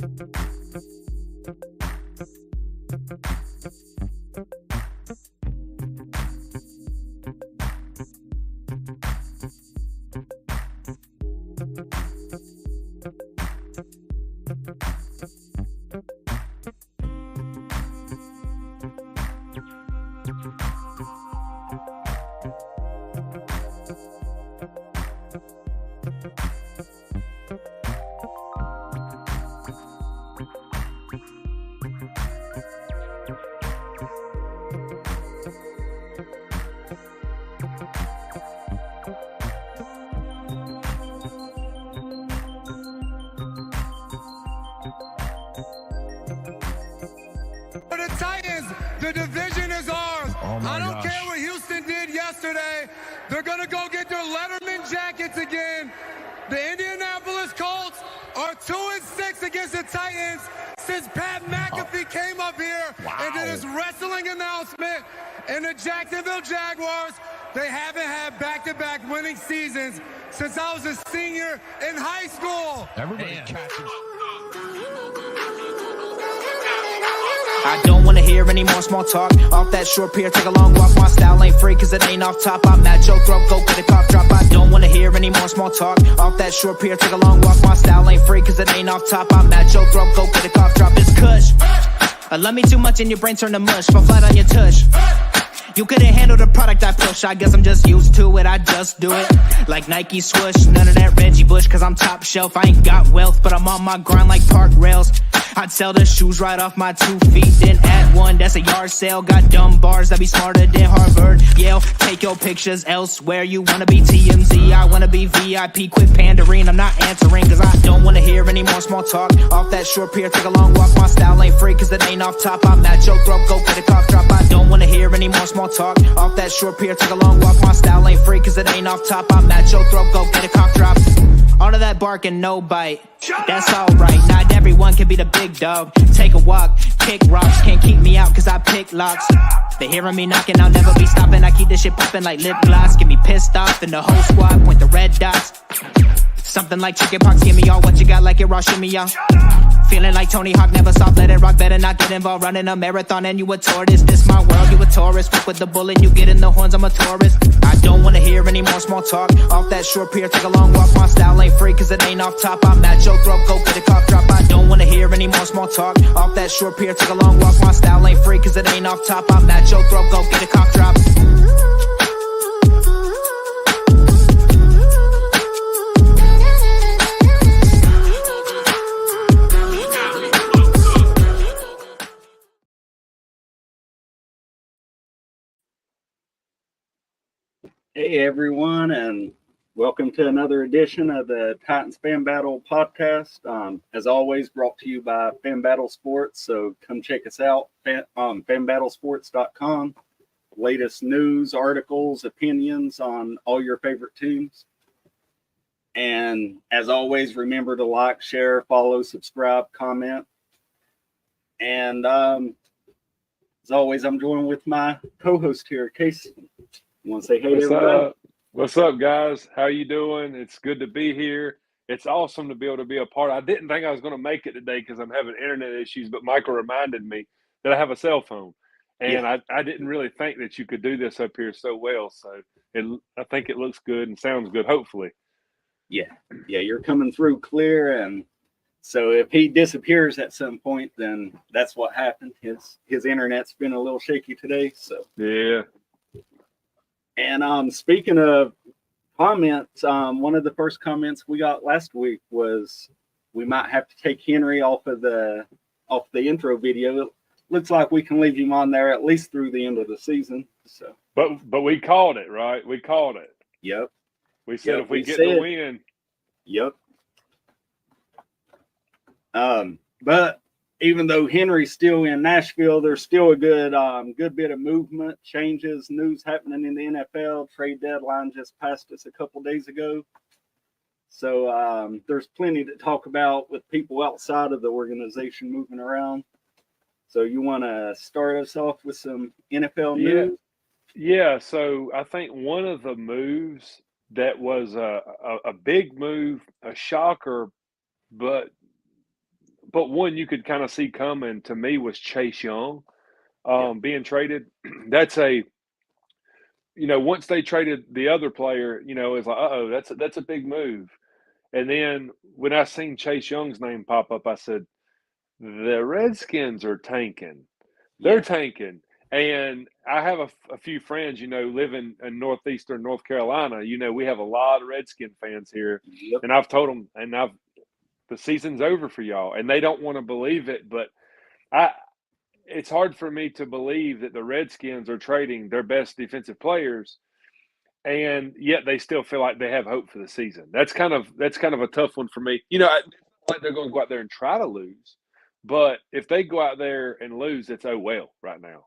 For the Titans, the division is ours. I don't care what Houston did yesterday. They're going to go get their Letterman jackets again. The Indianapolis Colts are 2-6 against the Titans since Pat McAfee came up here and did his wrestling announcement. And the Jacksonville Jaguars, they haven't had back-to-back winning seasons since I was a senior in high school. Everybody catches. I don't wanna hear any more small talk. Off that short pier, take a long walk. My style ain't free cause it ain't off top. I'm at your throat, go get a cough drop. I don't wanna hear any more small talk. Off that short pier, take a long walk. My style ain't free cause it ain't off top. I'm at your throat, go get a cough drop. It's kush. I love me too much and your brain turn to mush. Fall flat on your tush. You couldn't handle the product I push. I guess I'm just used to it, I just do it. Like Nike swoosh, none of that Reggie Bush. Cause I'm top shelf, I ain't got wealth. But I'm on my grind like park rails. I'd sell the shoes right off my 2 feet, then add one, that's a yard sale. Got dumb bars that be smarter than Harvard, Yale. Take your pictures elsewhere, you wanna be TMZ, I wanna be VIP. Quit pandering, I'm not answering, cause I don't wanna hear any more small talk. Off that short pier, take a long walk. My style ain't free cause it ain't off top. I'm at your throat, go get a cough drop. I don't wanna hear any more small talk. Off that short pier, take a long walk. My style ain't free cause it ain't off top. I'm at your throat, go get a cough drop. All of that bark and no bite, that's alright. Not everyone can be the big dog. Take a walk, kick rocks, can't keep me out cause I pick locks. They hearing me knocking, I'll never be stopping. I keep this shit popping like lip gloss. Get me pissed off and the whole squad point the red dots. Something like chicken pox, give me all what you got like it raw, shimmy y'all. Feeling like Tony Hawk, never stop, let it rock, better not get involved. Running a marathon and you a tortoise. This my world, you a tourist. Fuck with the bullet, you get in the horns, I'm a tourist. I don't wanna hear any more small talk. Off that short pier, take a long walk. My style ain't free cause it ain't off top. I'm at your throat, go get a cough drop. I don't wanna hear any more small talk. Off that short pier, take a long walk. My style ain't free cause it ain't off top. I'm at your throat, go get a cough drop. Hey everyone, and welcome to another edition of the Titans Fan Battle podcast. As always, brought to you by Fan Battle Sports. So come check us out, fanbattlesports.com. Latest news, articles, opinions on all your favorite teams. And as always, remember to like, share, follow, subscribe, comment. And as always, I'm joined with my co-host here, Casey. You want to say hey to everybody? What's up, guys? How you doing? It's good to be here. It's awesome to be able to be a part. I didn't think I was going to make it today because I'm having internet issues, but Michael reminded me that I have a cell phone. And I didn't really think that you could do this up here so well. So I think it looks good and sounds good, hopefully. Yeah, you're coming through clear. And so if he disappears at some point, then that's what happened. His internet's been a little shaky today. So yeah. And speaking of comments, one of the first comments we got last week was we might have to take Henry off the intro video. It looks like we can leave him on there at least through the end of the season. So, but we called it, right? We called it. Yep. We said if we get the win. Yep. But even though Henry's still in Nashville, there's still a good bit of movement, changes, news happening in the NFL. Trade deadline just passed us a couple days ago. So there's plenty to talk about with people outside of the organization moving around. So you want to start us off with some NFL news? Yeah, so I think one of the moves that was a big move, a shocker, but but one you could kind of see coming to me was Chase Young being traded. That's once they traded the other player, it's like, uh-oh, that's a big move. And then when I seen Chase Young's name pop up, I said, the Redskins are tanking. They're tanking. And I have a few friends, living in northeastern North Carolina. We have a lot of Redskin fans here. Yep. And I've told them, the season's over for y'all. And they don't want to believe it. But it's hard for me to believe that the Redskins are trading their best defensive players, and yet they still feel like they have hope for the season. That's kind of a tough one for me. It's not like they're going to go out there and try to lose, but if they go out there and lose, it's oh well right now.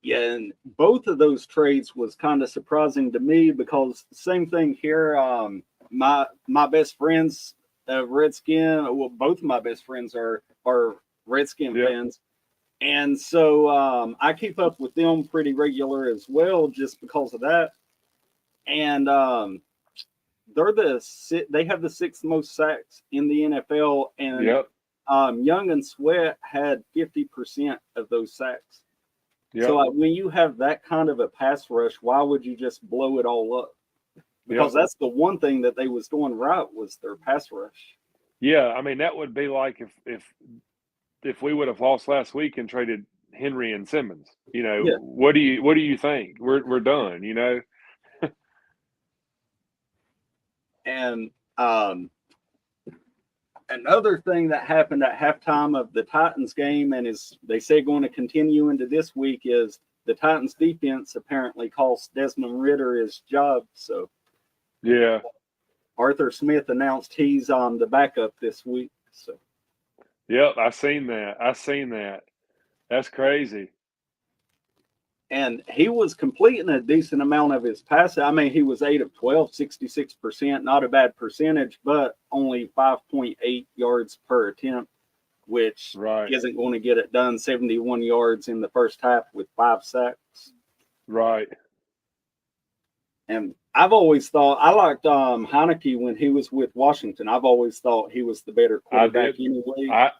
Yeah, and both of those trades was kind of surprising to me because same thing here. My best friends, Redskin. Well, both of my best friends are Redskin fans, and so I keep up with them pretty regular as well, just because of that. And they have the sixth most sacks in the NFL, and Young and Sweat had 50% of those sacks. Yep. So when you have that kind of a pass rush, why would you just blow it all up? Because that's the one thing that they was doing right was their pass rush. Yeah, I mean that would be like if we would have lost last week and traded Henry and Simmons. What do you think? We're done. And another thing that happened at halftime of the Titans game, and is they say going to continue into this week, is the Titans defense apparently cost Desmond Ridder his job. So Arthur Smith announced he's the backup this week. So I seen that. That's crazy. And he was completing a decent amount of his passes. I mean, he was 8 of 12, 66%, not a bad percentage, but only 5.8 yards per attempt, which isn't going to get it done. 71 yards in the first half with 5 sacks. Right. And I've always thought I liked Heineke when he was with Washington. I've always thought he was the better quarterback anyway.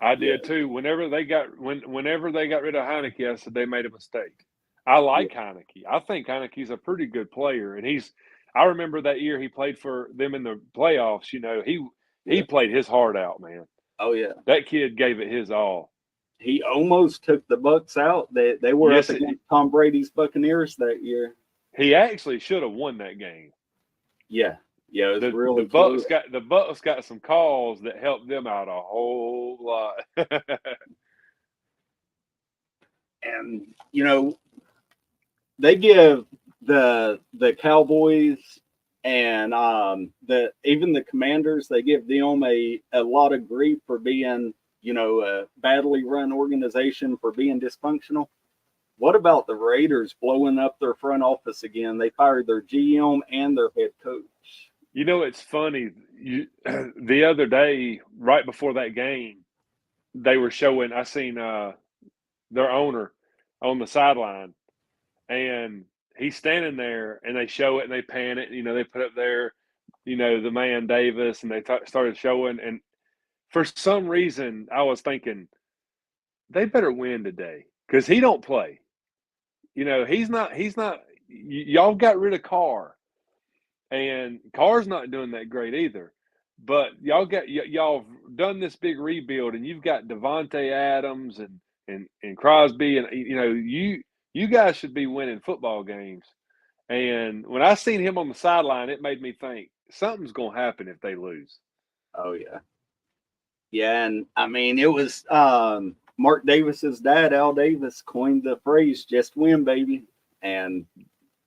I did too. Whenever they got rid of Heineke, I said they made a mistake. I like Heineke. I think Heineke's a pretty good player, and I remember that year he played for them in the playoffs. He played his heart out, man. Oh yeah, that kid gave it his all. He almost took the Bucs out. They were up against Tom Brady's Buccaneers that year. He actually should have won that game. Yeah. Yeah, it was really the Bucs got some calls that helped them out a whole lot. And they give the Cowboys and even the Commanders, they give them a lot of grief for being a badly run organization, for being dysfunctional. What about the Raiders blowing up their front office again? They fired their GM and their head coach. It's funny. The other day, right before that game, they were showing. I seen their owner on the sideline, and he's standing there, and they show it, and they pan it. They put up there, the man Davis, and they started showing. And for some reason, I was thinking they better win today because he don't play. He's not. Y'all got rid of Carr. And Carr's not doing that great either. But y'all done this big rebuild, and you've got Devontae Adams and Crosby, and you guys should be winning football games. And when I seen him on the sideline, it made me think something's gonna happen if they lose. Oh yeah. Yeah, and I mean it was Mark Davis's dad, Al Davis, coined the phrase "just win, baby." And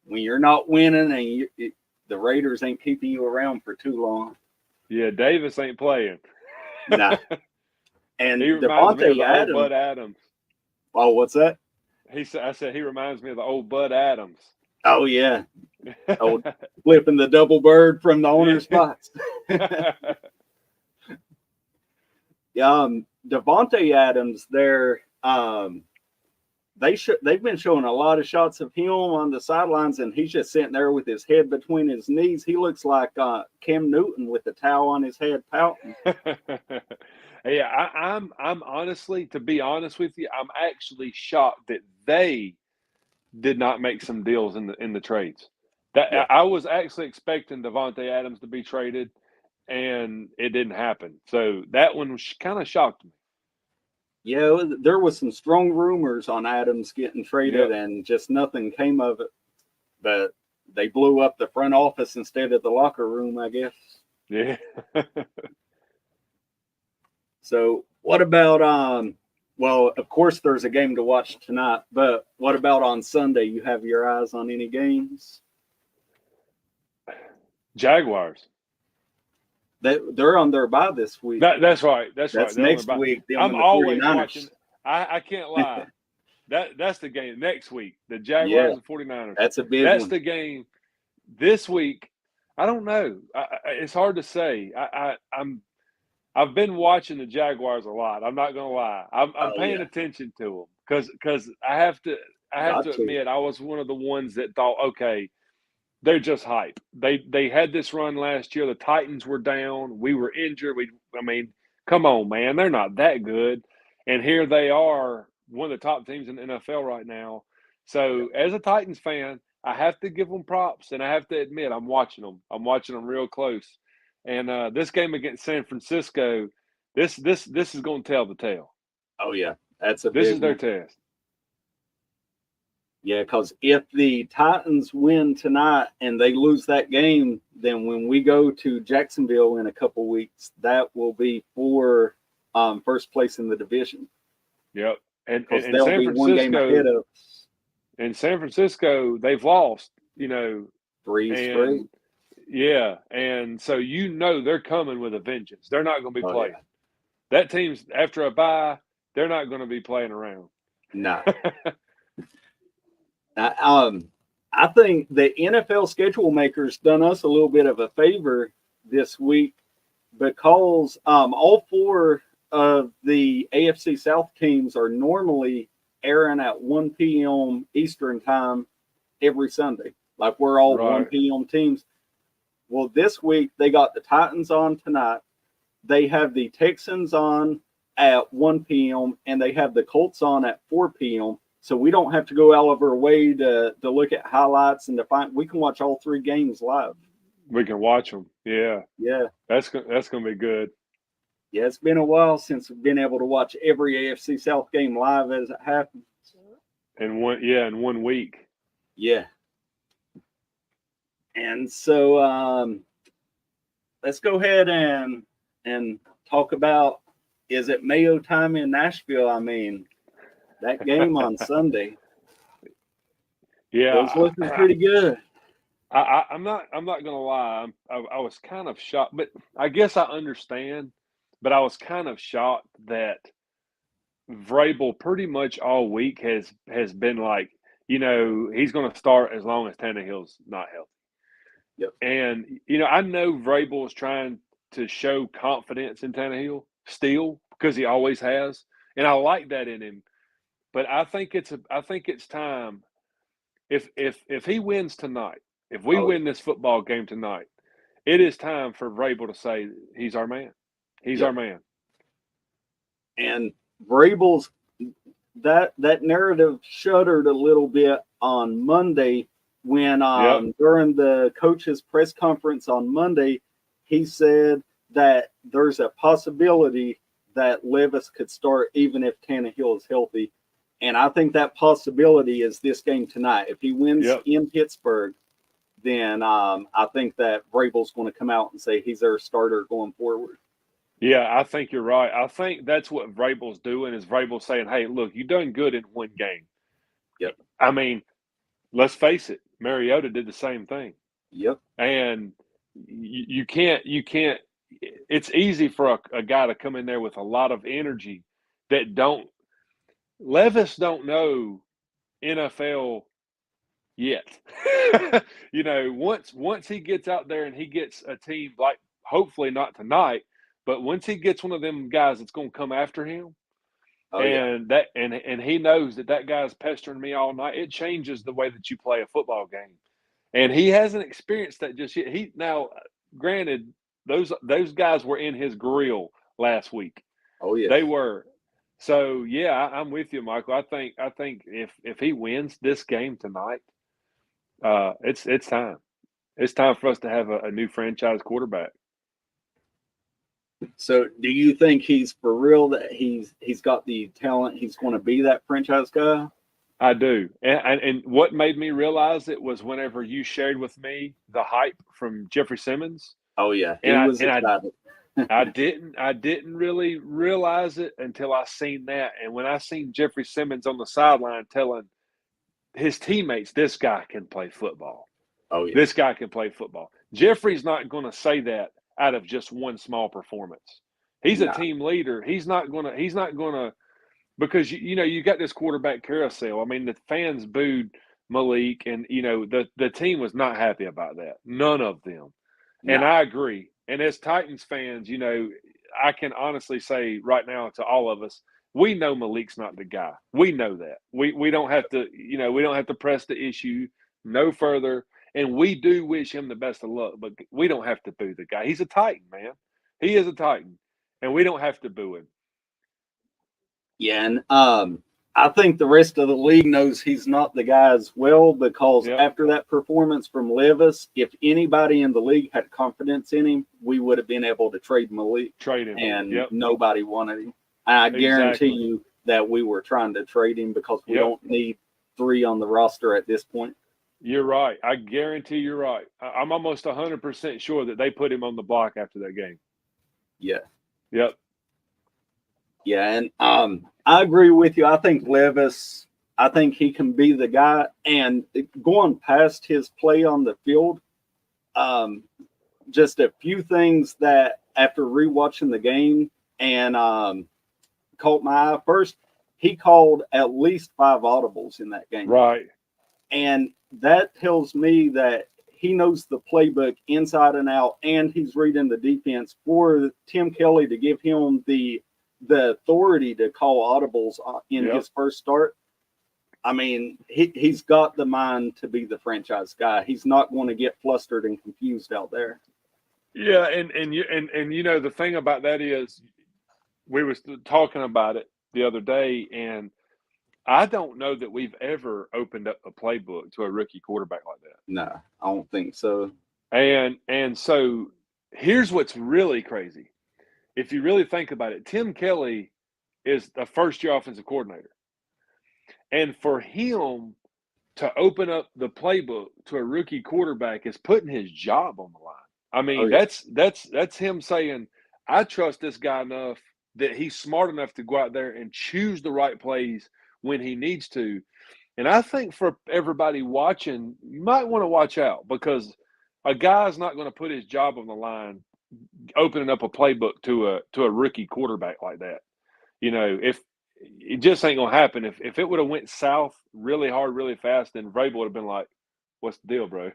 when you're not winning and the Raiders ain't keeping you around for too long. Yeah, Davis ain't playing. Nah. And he reminds me of the Adams. old Bud Adams. Oh, what's that? I said he reminds me of the old Bud Adams. Oh yeah. Flipping the double bird from the owner's box. Devontae Adams, they've been showing a lot of shots of him on the sidelines, and he's just sitting there with his head between his knees. He looks like Cam Newton with the towel on his head pouting. Yeah, I'm honestly, to be honest with you, I'm actually shocked that they did not make some deals in the trades. That Yeah. I was actually expecting Devontae Adams to be traded, and it didn't happen. So that one kind of shocked me. Yeah, there was some strong rumors on Adams getting traded, Yep. and just nothing came of it. But they blew up the front office instead of the locker room, I guess. Yeah. So what about well, of course there's a game to watch tonight, but what about on Sunday? You have your eyes on any games? Jaguars. They're on their bye this week. That's right. That's right. They're on next their bye. week. I'm The always 49ers. watching. I can't lie. That's the game next week. The Jaguars Yeah, and 49ers. that's a big That's one. the game this week. I don't know. It's hard to say. I've been watching the Jaguars a lot. I'm not gonna lie. I'm Oh paying yeah, attention to them because I have to got to. admit I was one of the ones that thought, okay, they're just hype. They had this run last year. The Titans were down. We were injured. I mean, come on, man. They're not that good. And here they are, one of the top teams in the NFL right now. So as a Titans fan, I have to give them props, and I have to admit I'm watching them. I'm watching them real close. And this game against San Francisco, this is going to tell the tale. Oh yeah, that's a This big is their one. test. Yeah, because if the Titans win tonight and they lose that game, then when we go to Jacksonville in a couple weeks, that will be for first place in the division. Yep. And Because and they'll San be one game ahead Francisco, of in San Francisco, they've lost, 3 straight. and yeah, and so they're coming with a vengeance. They're not going to be Oh playing. yeah, That team's after a bye, they're not going to be playing around. no. I think the NFL schedule makers done us a little bit of a favor this week because all 4 of the AFC South teams are normally airing at 1 p.m. Eastern time every Sunday. Like we're all 1 p.m. teams. Well, this week they got the Titans on tonight. They have the Texans on at 1 p.m. and they have the Colts on at 4 p.m. So we don't have to go out of our way to look at highlights and to find. We can watch all 3 games live. We can watch them. Yeah. Yeah. That's going to be good. Yeah, it's been a while since we've been able to watch every AFC South game live as it happens. In 1 week. Yeah. And so let's go ahead and talk about, is it Mayo time in Nashville? I mean, that game on Sunday. Yeah. It was looking pretty good. I'm not gonna lie. I was kind of shocked, but I guess I understand. But I was kind of shocked that Vrabel pretty much all week has been like, he's going to start as long as Tannehill's not healthy. Yep. And I know Vrabel is trying to show confidence in Tannehill still because he always has, and I like that in him. But I think it's time. If he wins tonight, if we win this football game tonight, it is time for Vrabel to say he's our man. He's our man. And Vrabel's that narrative shuddered a little bit on Monday when during the coach's press conference on Monday, he said that there's a possibility that Levis could start even if Tannehill is healthy. And I think that possibility is this game tonight. If he wins in Pittsburgh, then I think that Vrabel's going to come out and say he's their starter going forward. Yeah, I think you're right. I think that's what Vrabel's doing is Vrabel's saying, hey, look, you've done good in 1 game. Yep. I mean, let's face it, Mariota did the same thing. Yep. And you can't it's easy for a guy to come in there with a lot of energy that Levis don't know NFL yet. Once he gets out there and he gets a team, like hopefully not tonight, but once he gets one of them guys that's going to come after him, and he knows that guy's pestering me all night, it changes the way that you play a football game. And he hasn't experienced that just yet. Granted, those guys were in his grill last week. Oh yeah. They were. So yeah, I'm with you, Michael. I think if he wins this game tonight, it's time. It's time for us to have a new franchise quarterback. So do you think he's for real that he's got the talent? He's going to be that franchise guy? I do. And what made me realize it was whenever you shared with me the hype from Jeffrey Simmons. Oh yeah, he And was excited. I didn't really realize it until I seen that. And when I seen Jeffrey Simmons on the sideline telling his teammates, this guy can play football. Oh yeah. This guy can play football. Jeffrey's not going to say that out of just one small performance. He's a team leader. He's not going to because you got this quarterback carousel. I mean, the fans booed Malik, and the team was not happy about that. None of them. And I agree. And as Titans fans, I can honestly say right now to all of us, we know Malik's not the guy. We know that. We don't have to, we don't have to press the issue no further. And we do wish him the best of luck, but we don't have to boo the guy. He's a Titan, man. He is a Titan. And we don't have to boo him. Yeah, and I think the rest of the league knows he's not the guy as well, because after that performance from Levis, if anybody in the league had confidence in him, we would have been able to trade Malik. Trade him. And nobody wanted him. I guarantee you that we were trying to trade him because we don't need 3 on the roster at this point. You're right. I guarantee you're right. I'm almost 100% sure that they put him on the block after that game. Yeah. Yep. Yeah, and I agree with you. I think Levis, I think he can be the guy. And going past his play on the field, just a few things that after rewatching the game and caught my eye. First, he called at least 5 audibles in that game. Right. And that tells me that he knows the playbook inside and out, and he's reading the defense for Tim Kelly to give him the authority to call audibles in his first start. I mean, he's got the mind to be the franchise guy. He's not going to get flustered and confused out there. Yeah, and the thing about that is, we were talking about it the other day, and I don't know that we've ever opened up a playbook to a rookie quarterback like that. No, I don't think so. And so here's what's really crazy. If you really think about it, Tim Kelly is a first-year offensive coordinator. And for him to open up the playbook to a rookie quarterback is putting his job on the line. I mean, that's him saying, I trust this guy enough that he's smart enough to go out there and choose the right plays when he needs to. And I think for everybody watching, you might want to watch out, because a guy's not going to put his job on the line opening up a playbook to a rookie quarterback like that. If it just ain't gonna happen. If it would have went south really hard, really fast, then Vrabel would have been like, "What's the deal, bro?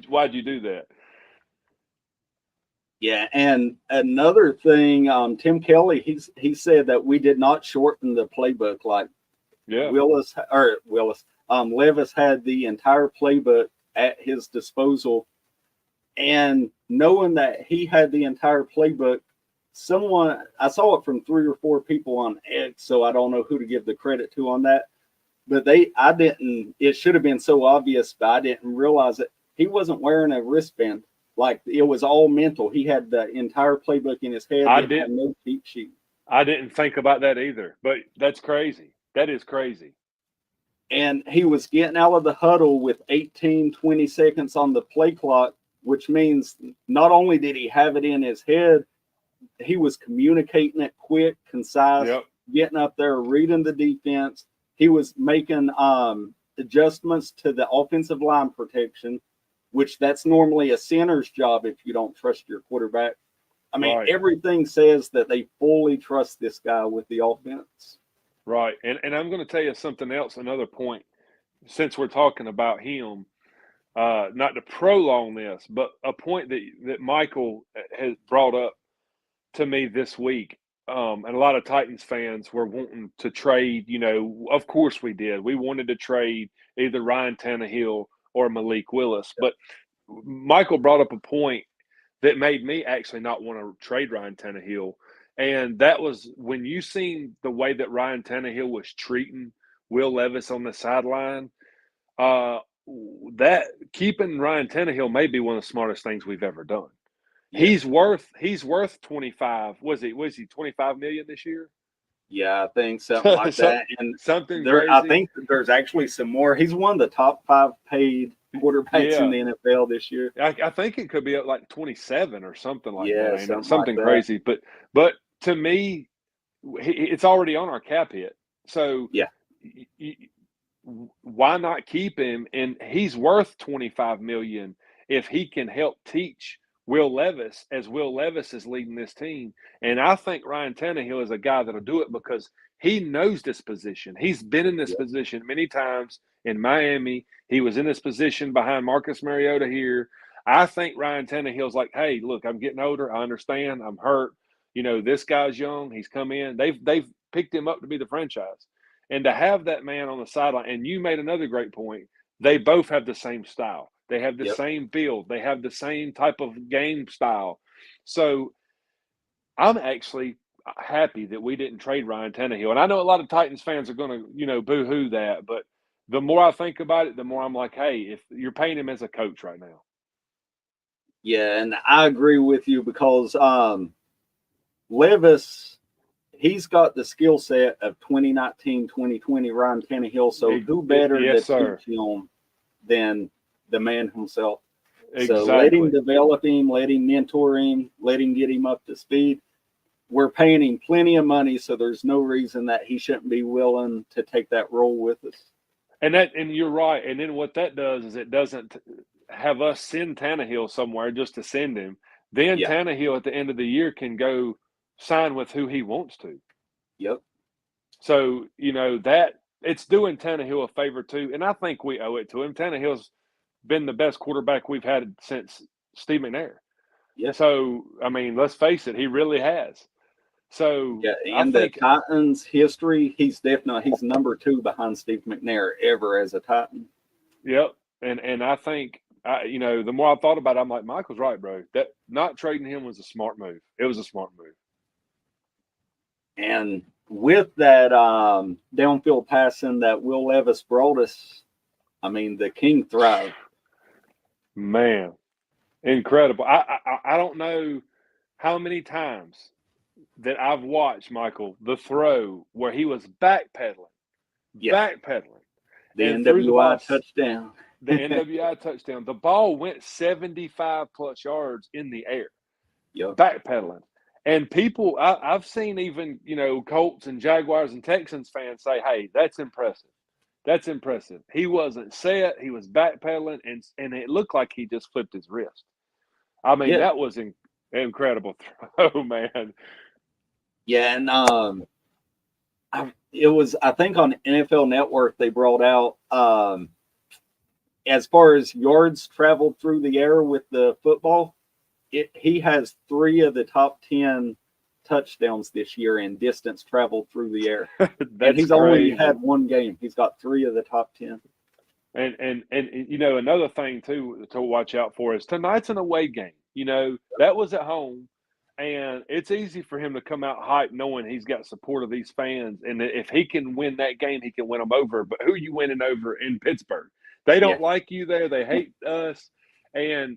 Why'd you do that?" Yeah, and another thing, Tim Kelly, he said that we did not shorten the playbook like Levis had the entire playbook at his disposal. And knowing that he had the entire playbook, I saw it from 3 or 4 people on X, so I don't know who to give the credit to on that. But it should have been so obvious, but I didn't realize it. He wasn't wearing a wristband. Like, it was all mental. He had the entire playbook in his head. I didn't. No cheat sheet. I didn't think about that either, but that's crazy. That is crazy. And he was getting out of the huddle with 18, 20 seconds on the play clock, which means not only did he have it in his head, he was communicating it quick, concise, getting up there, reading the defense. He was making adjustments to the offensive line protection, which that's normally a center's job if you don't trust your quarterback. I mean, everything says that they fully trust this guy with the offense. Right. And I'm going to tell you something else, another point, since we're talking about him. Not to prolong this, but a point that Michael has brought up to me this week, and a lot of Titans fans were wanting to trade. Of course we did. We wanted to trade either Ryan Tannehill or Malik Willis. But Michael brought up a point that made me actually not want to trade Ryan Tannehill, And that was when you seen the way that Ryan Tannehill was treating Will Levis on the sideline. That keeping Ryan Tannehill may be one of the smartest things we've ever done. Yeah. He's worth 25. Was he 25 million this year? Yeah, I think something like that. And something there, crazy. I think there's actually some more. He's one of the top 5 paid quarterbacks in the NFL this year. I think it could be up like 27 or something like Yeah, that. Ain't something like crazy. But to me, it's already on our cap hit. So yeah, why not keep him? And he's worth 25 million if he can help teach Will Levis as Will Levis is leading this team. And I think Ryan Tannehill is a guy that'll do it because he knows this position. He's been in this position many times in Miami. He was in this position behind Marcus Mariota here. I think Ryan Tannehill's like, hey, look, I'm getting older. I understand. I'm hurt. You know, this guy's young. He's come in. They've picked him up to be the franchise. And to have that man on the sideline, and you made another great point, they both have the same style. They have the same build. They have the same type of game style. So I'm actually happy that we didn't trade Ryan Tannehill. And I know a lot of Titans fans are going to, boo-hoo that. But the more I think about it, the more I'm like, hey, if you're paying him as a coach right now. Yeah, and I agree with you because Levis, he's got the skill set of 2019, 2020 Ryan Tannehill. So who better to teach him than the man himself? Exactly. So let him develop him, let him mentor him, let him get him up to speed. We're paying him plenty of money, so there's no reason that he shouldn't be willing to take that role with us. And you're right. And then what that does is it doesn't have us send Tannehill somewhere just to send him. Then Tannehill at the end of the year can go sign with who he wants to. Yep. So, that it's doing Tannehill a favor too. And I think we owe it to him. Tannehill's been the best quarterback we've had since Steve McNair. Yeah. So, I mean, let's face it, he really has. So and the Titans history, he's number 2 behind Steve McNair ever as a Titan. Yep. And I think the more I thought about it, I'm like, Michael's right, bro. That not trading him was a smart move. It was a smart move. And with that downfield passing that Will Levis brought us, I mean, the king thrived. Man, incredible. I don't know how many times that I've watched, Michael, the throw where he was backpedaling. The NWI touchdown. The NWI touchdown. The ball went 75 plus yards in the air. Backpedaling. And people, I've seen even, Colts and Jaguars and Texans fans say, hey, that's impressive. That's impressive. He wasn't set. He was backpedaling, and it looked like he just flipped his wrist. I mean, that was an incredible throw, man. Yeah, and it was, I think on NFL Network, they brought out as far as yards traveled through the air with the football, he has 3 of the top 10 touchdowns this year in distance traveled through the air. And he's only had 1 game. He's got 3 of the top 10. And another thing too to watch out for is tonight's an away game. That was at home, and it's easy for him to come out hyped knowing he's got support of these fans. And if he can win that game, he can win them over. But who are you winning over in Pittsburgh? They don't like you there. They hate us. And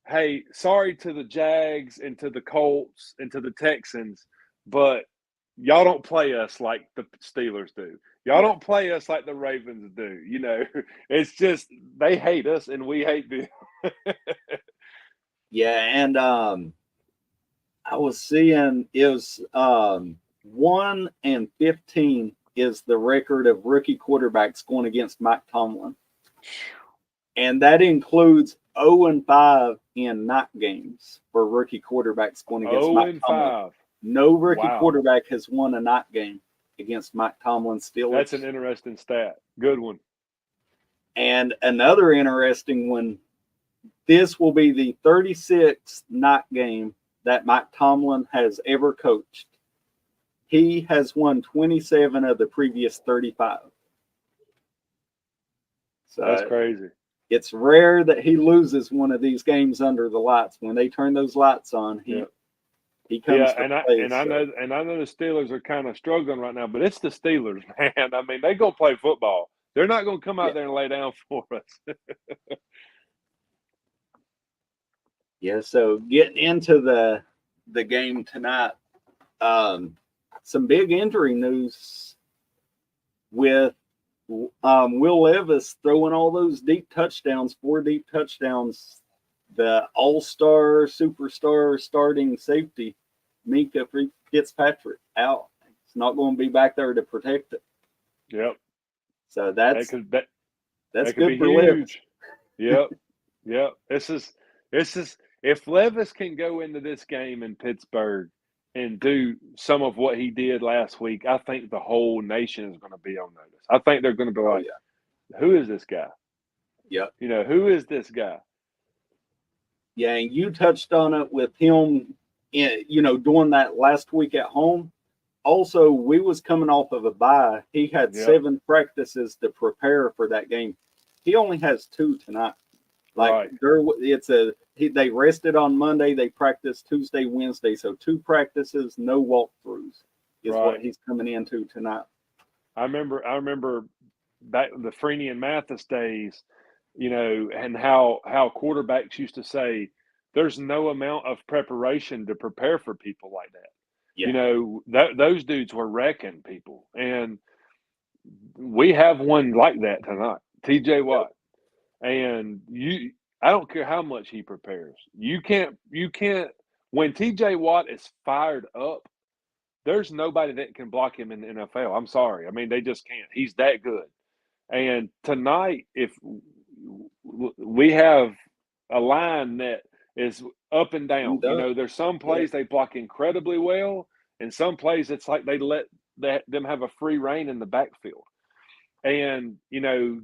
hey, sorry to the Jags and to the Colts and to the Texans, but y'all don't play us like the Steelers do. Y'all don't play us like the Ravens do. It's just they hate us and we hate them. And I was seeing it was 1-15 is the record of rookie quarterbacks going against Mike Tomlin. And that includes 0-5 in night games for rookie quarterbacks going against Mike Tomlin. No rookie quarterback has won a night game against Mike Tomlin's Steelers. That's an interesting stat. Good one. And another interesting one, this will be the 36th night game that Mike Tomlin has ever coached. He has won 27 of the previous 35. So that's crazy. It's rare that he loses one of these games under the lights. When they turn those lights on, He comes to play. I know the Steelers are kind of struggling right now, but it's the Steelers, man. I mean, they go play football. They're not going to come out there and lay down for us. Yeah, so getting into the game tonight, some big injury news with Will Levis throwing all those deep touchdowns, 4 deep touchdowns. The all-star, superstar starting safety, Minka Fitzpatrick, out. It's not going to be back there to protect it. Yep. So that's could good for huge. Levis. Yep. This is if Levis can go into this game in Pittsburgh and do some of what he did last week, I think the whole nation is going to be on notice. I think they're going to be like, who is this guy? Yep. Who is this guy? Yeah, and you touched on it with him, doing that last week at home. Also, we was coming off of a bye. He had 7 practices to prepare for that game. He only has 2 tonight. They rested on Monday. They practiced Tuesday, Wednesday. So 2 practices, no walkthroughs is what he's coming into tonight. I remember back the Freeney and Mathis days, and how quarterbacks used to say, there's no amount of preparation to prepare for people like that. Yeah. Those dudes were wrecking people. And we have one like that tonight, TJ Watt. Yep. And I don't care how much he prepares. You can't when TJ Watt is fired up, there's nobody that can block him in the NFL. I'm sorry. I mean, they just can't. He's that good. And tonight, if we have a line that is up and down, there's some plays they block incredibly well, and some plays it's like they let them have a free reign in the backfield. And,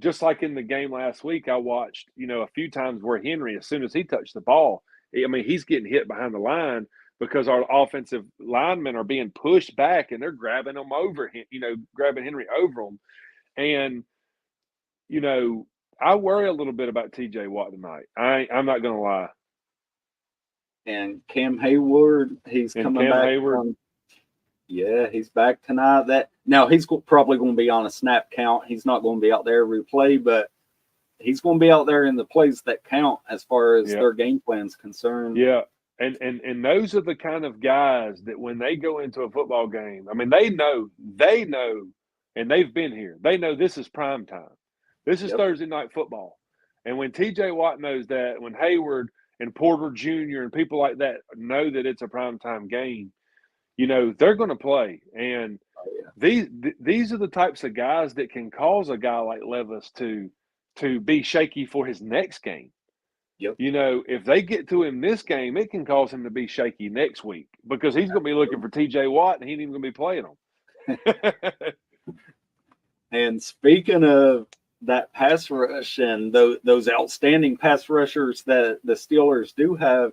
just like in the game last week, I watched, a few times where Henry, as soon as he touched the ball, I mean, he's getting hit behind the line because our offensive linemen are being pushed back and they're grabbing him over him, grabbing Henry over him. And, I worry a little bit about TJ Watt tonight. I'm not going to lie. And Cam Hayward, he's coming back. He's back tonight. Now he's probably going to be on a snap count. He's not going to be out there every play, but he's going to be out there in the plays that count as far as their game plan's concerned. Yeah. And those are the kind of guys that when they go into a football game, I mean, they know, and they've been here. They know this is prime time. This is Thursday night football. And when TJ Watt knows that, when Hayward and Porter Jr. and people like that know that it's a primetime game, they're going to play. And these are the types of guys that can cause a guy like Levis to be shaky for his next game. Yep. If they get to him this game, it can cause him to be shaky next week because he's going to be looking for TJ Watt and he ain't even going to be playing him. And speaking of that pass rush and those outstanding pass rushers that the Steelers do have,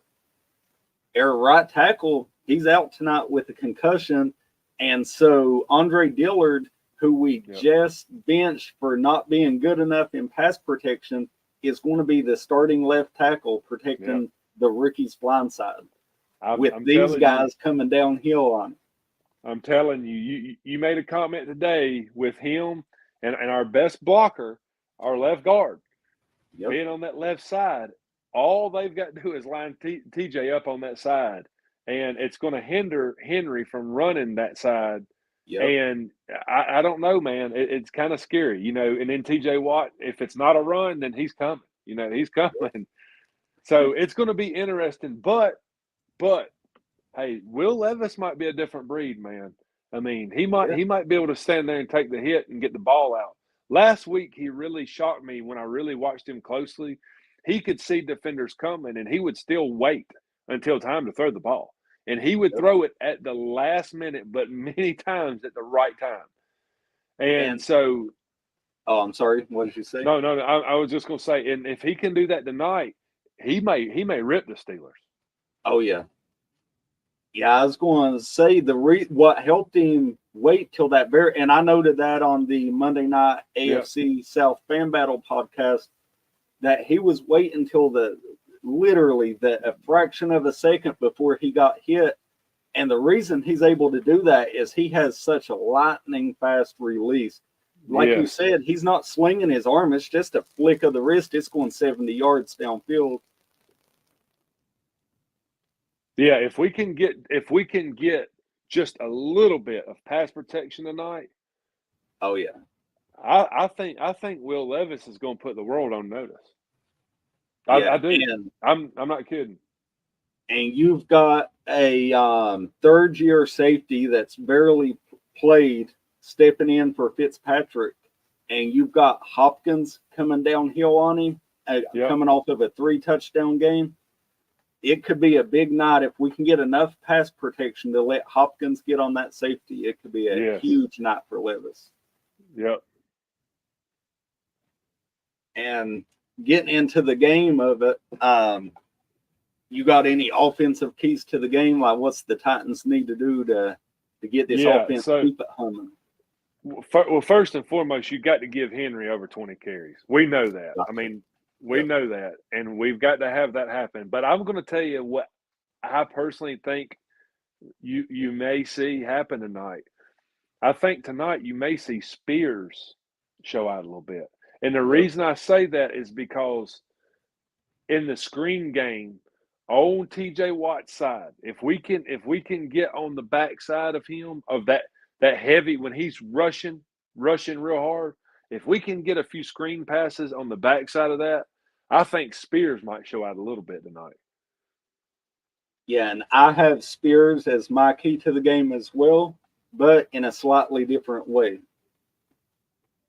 their right tackle, he's out tonight with a concussion. And so Andre Dillard, who we just benched for not being good enough in pass protection, is going to be the starting left tackle protecting the rookie's blind side. With these guys coming downhill on it. I'm telling you, you made a comment today with him and our best blocker, our left guard, being on that left side. All they've got to do is line TJ up on that side, and it's going to hinder Henry from running that side. Yep. And I don't know, man. It's kind of scary, and then TJ Watt, if it's not a run, then he's coming. He's coming. So it's going to be interesting. But hey, Will Levis might be a different breed, man. I mean, he might be able to stand there and take the hit and get the ball out. Last week, he really shocked me when I really watched him closely. He could see defenders coming, and he would still wait until time to throw the ball. And he would throw it at the last minute, but many times at the right time. And so – oh, I'm sorry. What did you say? No. I was just going to say, and if he can do that tonight, he may rip the Steelers. Oh, yeah. Yeah, I was going to say what helped him wait till that and I noted that on the Monday night AFC South Fan Battle podcast, that he was waiting until literally a fraction of a second before he got hit And the reason he's able to do that is he has such a lightning fast release. Like you said, he's not slinging his arm. It's just a flick of the wrist. It's going 70 yards downfield. Yeah, if we can get just a little bit of pass protection tonight, oh yeah, I think Will Levis is going to put the world on notice. Yeah, I do. I'm not kidding. And you've got a third-year safety that's barely played, stepping in for Fitzpatrick, and you've got Hopkins coming downhill on him, coming off of a 3-touchdown game. It could be a big night if we can get enough pass protection to let Hopkins get on that safety. It could be a huge night for Levis. Yep. And getting into the game of it, you got any offensive keys to the game? Like, what's the Titans need to do to get this offense to keep it humming? Well, first and foremost, you got to give Henry over 20 carries. We know that. I mean, we know that, and we've got to have that happen. But I'm going to tell you what I personally think you may see happen tonight. I think tonight you may see Spears show out a little bit. And the reason I say that is because in the screen game on TJ Watt's side, if we can get on the backside of him, of that heavy, when he's rushing real hard, if we can get a few screen passes on the backside of that, I think Spears might show out a little bit tonight. Yeah, and I have Spears as my key to the game as well, but in a slightly different way.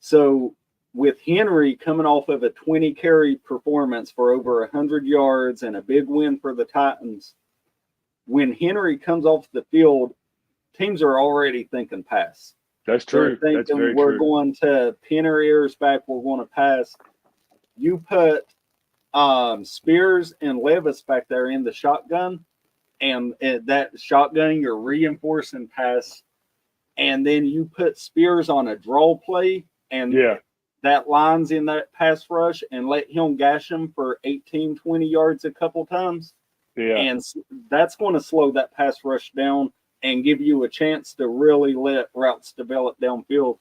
So with Henry coming off of a 20-carry performance for over 100 yards and a big win for the Titans, when Henry comes off the field, teams are already thinking pass. That's true. They're thinking we're going to pin our ears back, we're going to pass. You put Spears and Levis back there in the shotgun, and that shotgun, you're reinforcing pass, and then you put Spears on a draw play, and that line's in that pass rush, and let him gash him for 18, 20 yards a couple times. Yeah. And that's going to slow that pass rush down and give you a chance to really let routes develop downfield.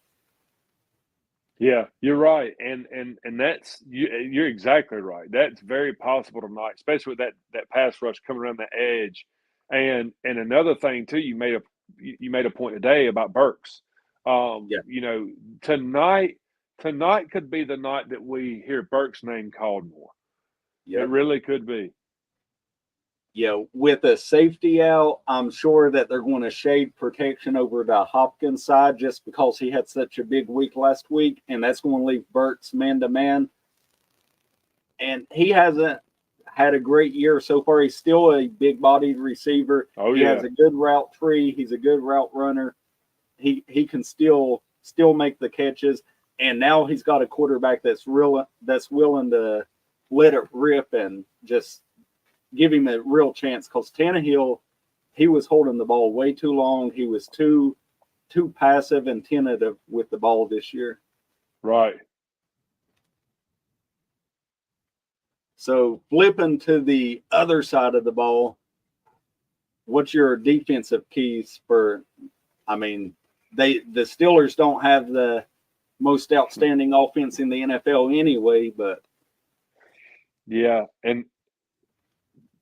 Yeah, you're right, and that's you're exactly right. That's very possible tonight, especially with that pass rush coming around the edge. And another thing too, you made a point today about Burks. You know, tonight could be the night that we hear Burks' name called more. Yep. It really could be. Yeah, with a safety out, I'm sure that they're going to shade protection over the Hopkins side just because he had such a big week last week, and that's going to leave Burks man-to-man. And he hasn't had a great year so far. He's still a big-bodied receiver. He has a good route tree. He's a good route runner. He can still make the catches. And now he's got a quarterback that's willing to let it rip and just give him a real chance, because Tannehill, he was holding the ball way too long. He was too passive and tentative with the ball this year. Right. So flipping to the other side of the ball, what's your defensive keys for? I mean, the Steelers don't have the most outstanding offense in the NFL anyway, but yeah, and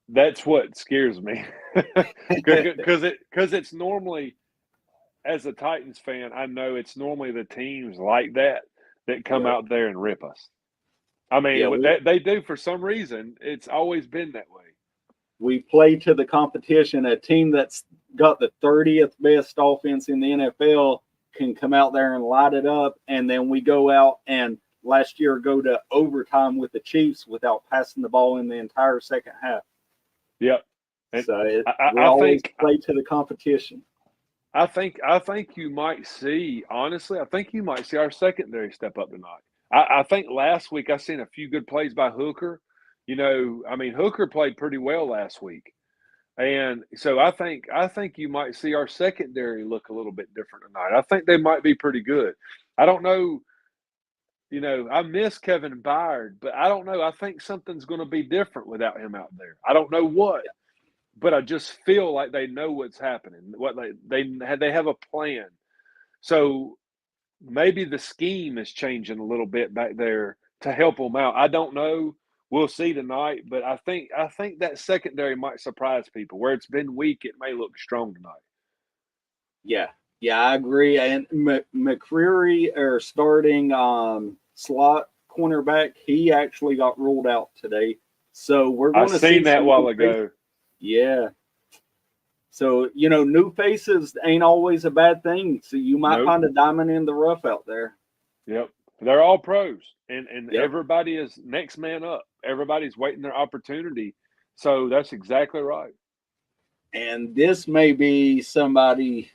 that's what scares me, because it's normally, as a Titans fan, I know it's normally the teams like that come out there and rip us. I mean, they do for some reason. It's always been that way. We play to the competition. A team that's got the 30th best offense in the NFL can come out there and light it up, and then we go out and last year go to overtime with the Chiefs without passing the ball in the entire second half. Yep. So we always play to the competition. I think you might see, honestly, our secondary step up tonight. I think last week I seen a few good plays by Hooker. You know, I mean, Hooker played pretty well last week. And so I think you might see our secondary look a little bit different tonight. I think they might be pretty good. I don't know. You know, I miss Kevin Byard, but I don't know. I think something's going to be different without him out there. I don't know what, but I just feel like they know what's happening. What they have a plan. So maybe the scheme is changing a little bit back there to help them out. I don't know. We'll see tonight, but I think that secondary might surprise people. Where it's been weak, it may look strong tonight. Yeah, I agree. And McCreary, or starting slot cornerback, he actually got ruled out today. So we're going to see. I seen that a while ago. Yeah. So, new faces ain't always a bad thing. So you might find a diamond in the rough out there. Yep. They're all pros. And yep. Everybody is next man up. Everybody's waiting their opportunity. So that's exactly right. And this may be somebody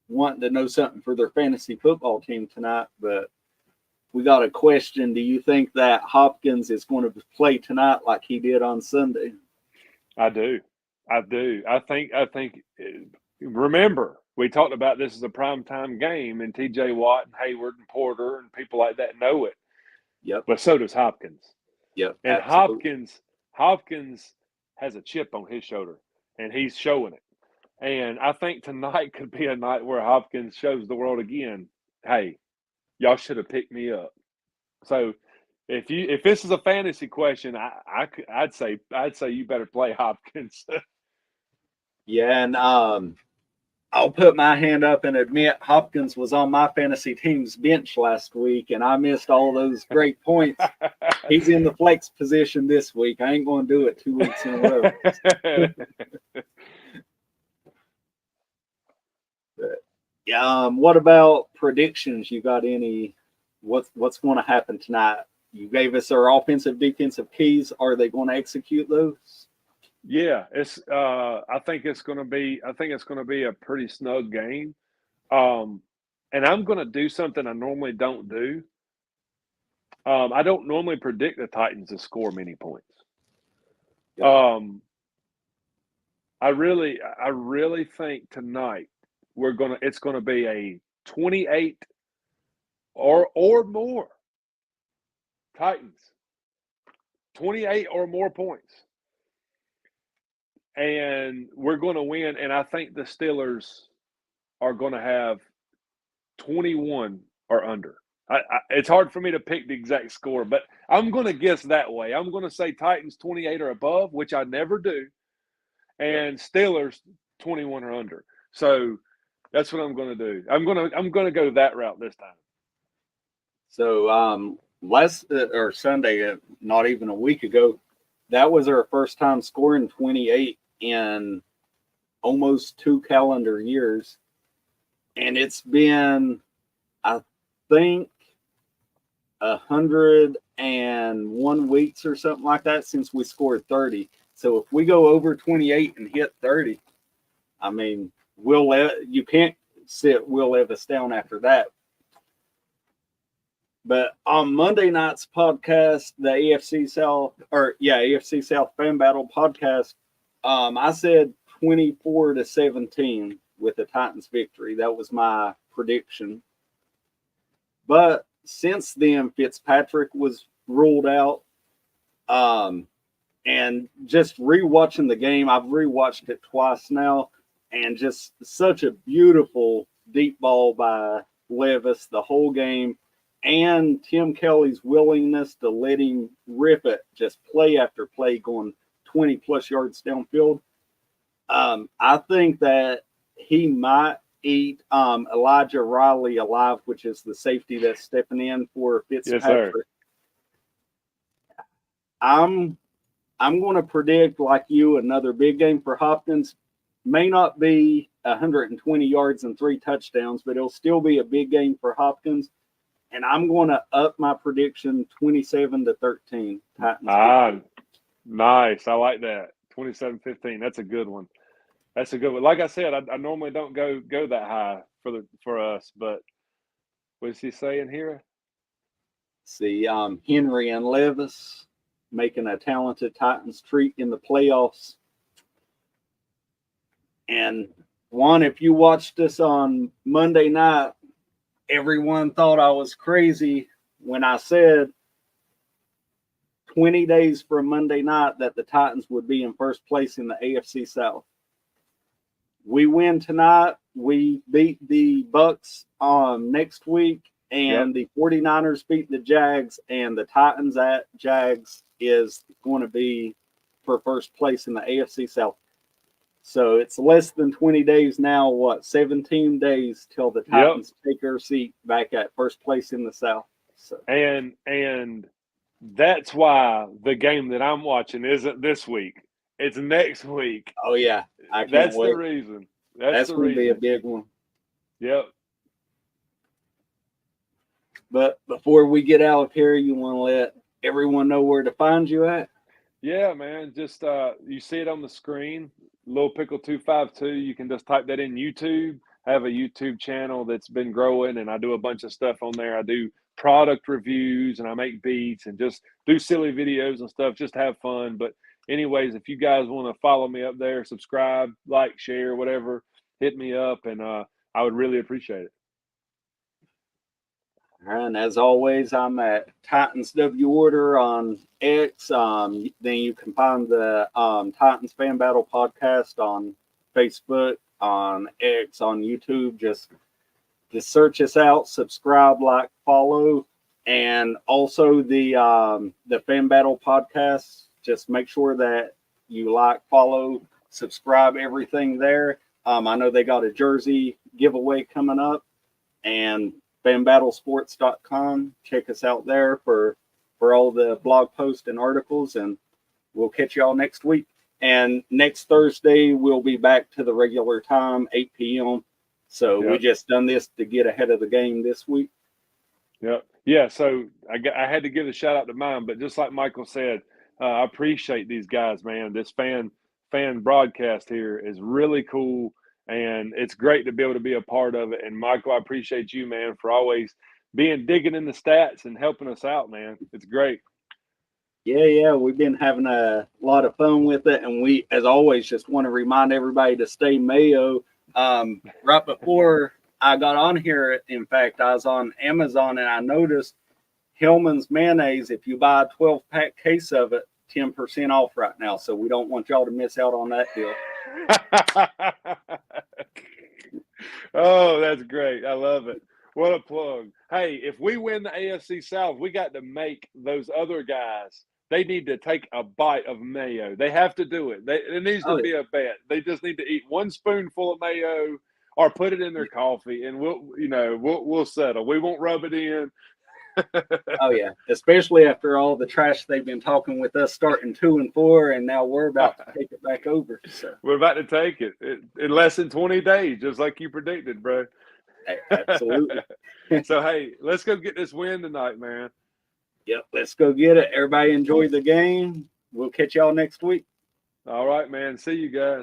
wanting to know something for their fantasy football team tonight, but we got a question. Do you think that Hopkins is going to play tonight like he did on Sunday? I do. I think remember, we talked about this as a primetime game, and TJ Watt and Hayward and Porter and people like that know it. Yep. But so does Hopkins. Yep. And absolutely. Hopkins has a chip on his shoulder, and he's showing it. And I think tonight could be a night where Hopkins shows the world again, hey, y'all should have picked me up. So if this is a fantasy question, I'd say you better play Hopkins. Yeah, and I'll put my hand up and admit Hopkins was on my fantasy team's bench last week, and I missed all those great points. He's in the flex position this week. I ain't going to do it 2 weeks in a row. But, what about predictions? You got any? What's going to happen tonight? You gave us our offensive, defensive keys. Are they going to execute those? Yeah, it's. I think it's going to be a pretty snug game. And I'm going to do something I normally don't do. I don't normally predict the Titans to score many points. Yeah. I really think tonight it's going to be a 28 or more. Titans. 28 or more points. And we're going to win, and I think the Steelers are going to have 21 or under. It's hard for me to pick the exact score, but I'm going to guess that way. I'm going to say Titans 28 or above, which I never do, and Steelers 21 or under. So that's what I'm going to do. I'm going to go that route this time. So Sunday, not even a week ago, that was our first time scoring 28 in almost 2 calendar years. And it's been, I think, 101 weeks or something like that since we scored 30. So if we go over 28 and hit 30, I mean, you can't sit Will Levis down after that. But on Monday night's podcast, the AFC South Fan Battle podcast, I said 24-17 with the Titans victory. That was my prediction. But since then, Fitzpatrick was ruled out. And just rewatching the game, I've rewatched it twice now, and just such a beautiful deep ball by Levis the whole game. And Tim Kelly's willingness to let him rip it, just play after play, going 20-plus yards downfield. I think that he might eat Elijah Riley alive, which is the safety that's stepping in for Fitzpatrick. Yes, sir. I'm going to predict, like you, another big game for Hopkins. May not be 120 yards and 3 touchdowns, but it'll still be a big game for Hopkins. And I'm going to up my prediction 27-13. Titans. Nice. I like that. 27-15. That's a good one. Like I said, I normally don't go that high for us, but what is he saying here? See, Henry and Levis making a talented Titans treat in the playoffs. And Juan, if you watched us on Monday night, everyone thought I was crazy when I said 20 days from Monday night that the Titans would be in first place in the AFC South. We win tonight. We beat the Bucks next week, and the 49ers beat the Jags, and the Titans at Jags is going to be for first place in the AFC South. So it's less than 20 days now, 17 days till the Titans take their seat back at first place in the South. So. And that's why the game that I'm watching isn't this week. It's next week. Oh, yeah. I can't That's wait. the reason. That's going to be a big one. Yep. But before we get out of here, you want to let everyone know where to find you at? Yeah, man. Just you see it on the screen, Lil Pickle 252. You can just type that in YouTube. I have a YouTube channel that's been growing, and I do a bunch of stuff on there. I do product reviews, and I make beats and just do silly videos and stuff, just to have fun. But anyways, if you guys want to follow me up there, subscribe, like, share, whatever, hit me up, and I would really appreciate it. All right, and as always, I'm at Titans W Order on X. Then you can find the Titans Fan Battle podcast on Facebook, on X, on YouTube. Just search us out, subscribe, like, follow, and also the Fan Battle podcast. Just make sure that you like, follow, subscribe, everything there. I know they got a jersey giveaway coming up, and fanbattlesports.com. Check us out there for all the blog posts and articles, and we'll catch y'all next week. And next Thursday, we'll be back to the regular time, 8 p.m. So we just done this to get ahead of the game this week. Yep. Yeah, so I had to give a shout out to mine, but just like Michael said, I appreciate these guys, man. This fan broadcast here is really cool, and it's great to be able to be a part of it. And Michael, I appreciate you, man, for always digging in the stats and helping us out, man. It's great. Yeah, we've been having a lot of fun with it, and we, as always, just want to remind everybody to stay Mayo. Right before I got on here, in fact, I was on Amazon, and I noticed Hellman's mayonnaise, if you buy a 12-pack case of it, 10% off right now. So we don't want y'all to miss out on that deal. Oh, that's great. I love it. What a plug. Hey, if we win the AFC South, we got to make those other guys, they need to take a bite of mayo. They have to do it. It needs to be a bet. They just need to eat one spoonful of mayo or put it in their coffee, and we'll settle. We won't rub it in. Oh, yeah. Especially after all the trash they've been talking with us starting 2-4, and now we're about to take it back over. So we're about to take it in less than 20 days, just like you predicted, bro. Absolutely. So, hey, let's go get this win tonight, man. Yep, let's go get it. Everybody enjoy the game. We'll catch y'all next week. All right, man. See you guys.